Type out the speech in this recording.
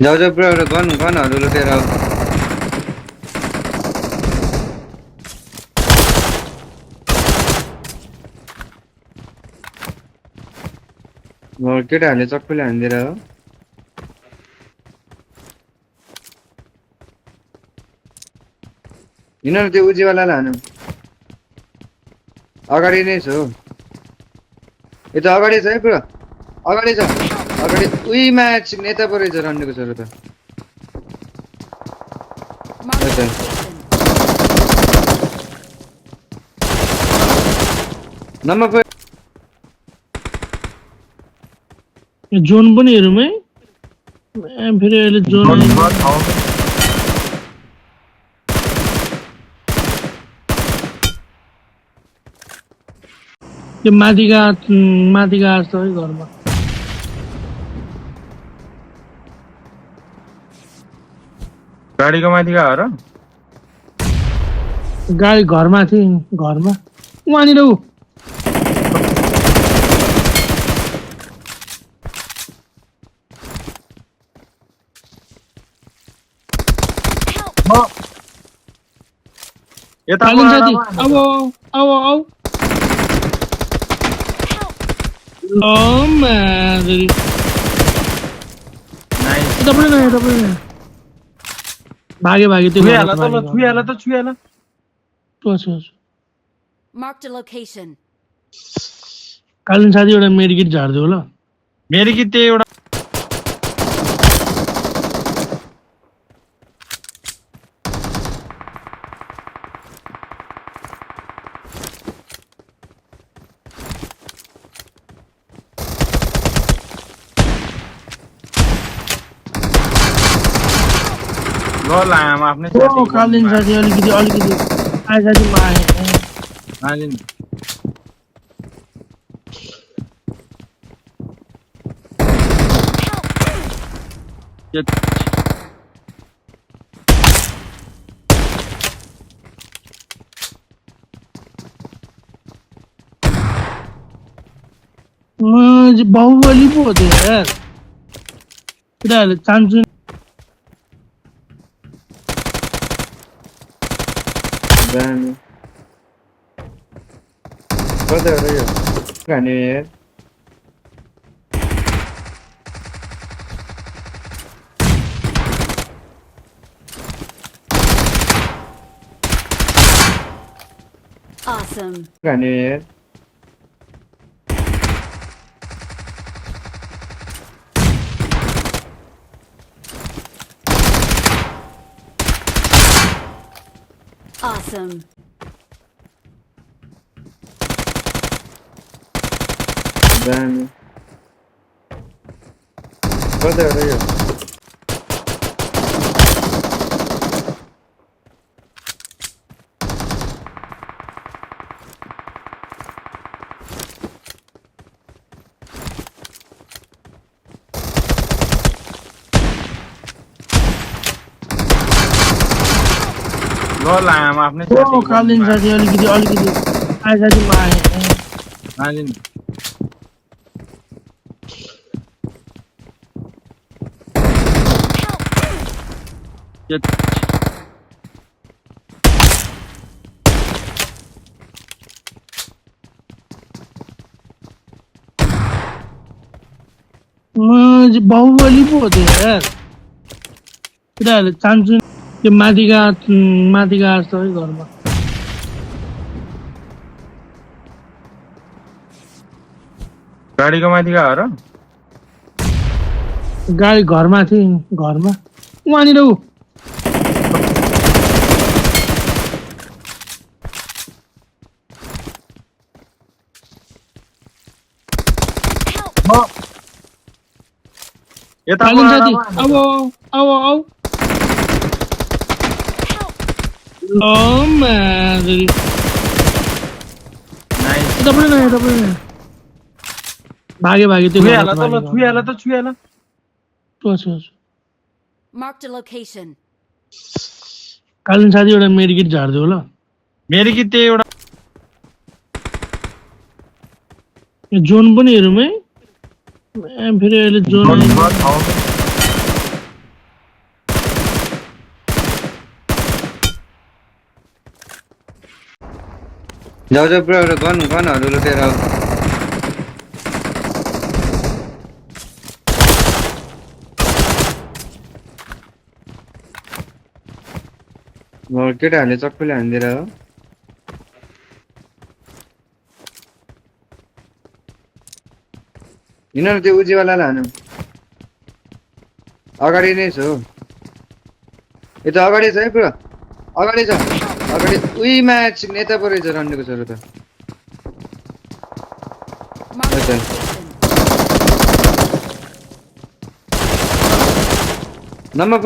जाऊ जाऊ पुरा गनहरू लुटेर आऊ। केटाहरूले चक्कुले हानिदिएर हो। हिँड न त्यो उजीवालालाई हानौँ। अगाडि नै छु। यो त अगाडि छ है पुरा अगाडि छ। अगाडि उही म्याच नेता पो रहेछ रन्डेको छोरो त। नम्बर जोन पनि हेरौँ है। फेरि अहिले जोन त्यो माथिका जस्तो है घरमा। गाडीको माथिका हो र? गाडी घरमा थिए घरमा वहाँनिर ऊ यता कालिन साथी अब आऊ माधुरी तपाईँ भागे त्यो छुइहाल Marked a location. कालिन साथी एउटा मेडिकिट झार्दियो ल। मेरो कि त्यो एउटा ल आमा आफ्नै ओ कालिन साथी अलिकति आए साथी माए हालिन बाहुबली पो हो त्यो यार। केटाहरूले चान्चु दामी कतै हो र यो खाने यार। Awesome. खाने यार। Awesome. दामी कतै हो र यो ल आमा आफ्नै ओ कालिन साथी अलिकति आए साथी माए हालिन बाहुबली पो हो त्यो यार। केटाहरूले चान्चु त्यो माथिका जस्तो है घरमा। गाडीको माथिका हो र? गाडी घरमा थिए घरमा वहाँनिर ऊ यता कालिन साथी अब आऊ माधुरी तपाईँ भागे त्यो छुइहाल Marked a location. कालिन साथी एउटा मेडिकिट झार्दियो ल। मेरो कि त्यो एउटा जोन पनि हेरौँ है। फेरि अहिले जोन जाऊ जाऊ पुरा एउटा गनहरू लुटेर आऊ केटाहरूले चक्कुले हानिदिएर हो हिँड न त्यो उजीवालालाई हानौँ अगाडि नै छ हो यता अगाडि छ है पुरा अगाडि छ अगाडि उही म्याच नेता पो रहेछ रन्डेको छोरो त Marked a Okay. location. Number